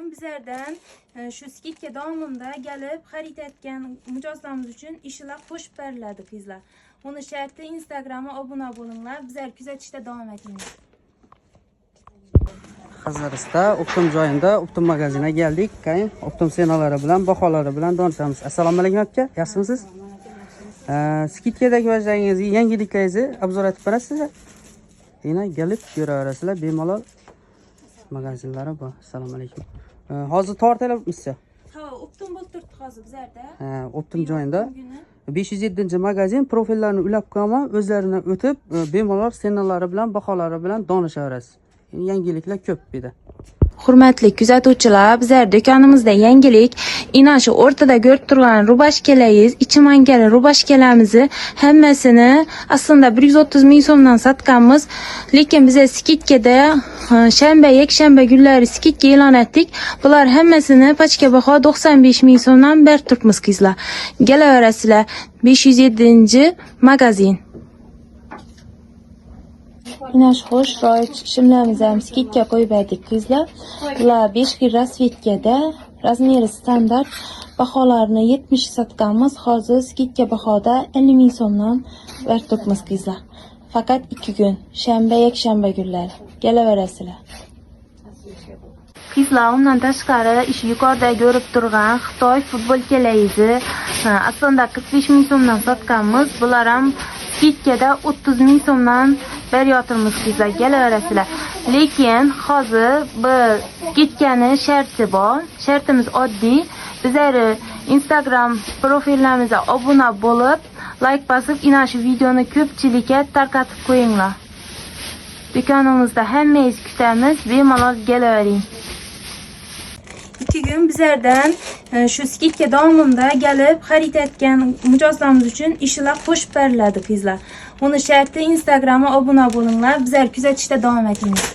gün bizlerden şu skidga davomida gelip xarid etgan mijozlarimiz uchun ishlar qo'shib beriladi qizlar. Uni sharti Instagramga obuna bo'linglar. Bizlar kuzatishda davom etinglar. Qizg'irishda Optim joyida Optim magaziniga geldik. Optim senalari bilan, baholari bilan donishamiz. Assalomu alaykum aka, yaxshimisiz? Skidkadagi vazningizga, yangiliklaringizni obzor etib berasiz. Yana gelib ko'raverasizlar, bemalol magazinlari bor. Assalomu alaykum. Hozir tortilyapmisiz? Ha, Optim bo'lib turibdi hozir bizlarda. Optim joyida 507-magazin profillarni ulab qo'yaman, o'zlaridan o'tib, bemalol senalari bilan, baholari bilan donishaverasiz. Yangiliklar ko'p bu yerda. Hurmatli kuzatuvchilar, bizlar do'konimizda yangilik, ina shu o'rtada ko'rib turgan rubashkalaringiz, ichi mangali rubashkalarimizni hammasini aslida 130 ming so'mdan sotganmiz, lekin biz skidkada shanba, yakshanba kunlari skidga e'lon etdik. Bular hammasini pachka baho 95 ming so'mdan berib turibmiz qizlar. Kelaverasizlar. 507-magazin. Inash xo'sh, shimlarimizni ham skidga qo'yib berdik qizlar. Ular 5 xil rasvetkada, razmeri standart, baholarini 70 sotganmiz. Hozir skidga bahoda 50 ming so'mdan berib turibmiz qizlar. Faqat 2 kun, shanba, yakshanba kunlari. Kelaverasizlar. Qizlar, undan tashqari ish yuqorida ko'rib turgan Xitoy futbolkalaringizni aslida 45 ming so'mdan sotganmiz. Bular ham skidkada 30 ming so'mdan beryapmiz qizlar, kelaverasizlar. Lekin hozir bu skidkani sharti bor. Shartimiz oddiy. Bizlar Instagram profillarimizga obuna bo'lib, like bosib, ina shu videoni ko'pchilikka tarqatib qo'yinglar. Do'konimizda hammangiz kutamiz, bemalol kelavering. 2 kun bizlardan shu skidga davomida gelib xarid etgan mijozlarimiz uchun ishlar qo'shib beriladi qizlar. Uni sharti Instagramga obuna bo'linglar. Bizlar kuzatishda davom etinglar.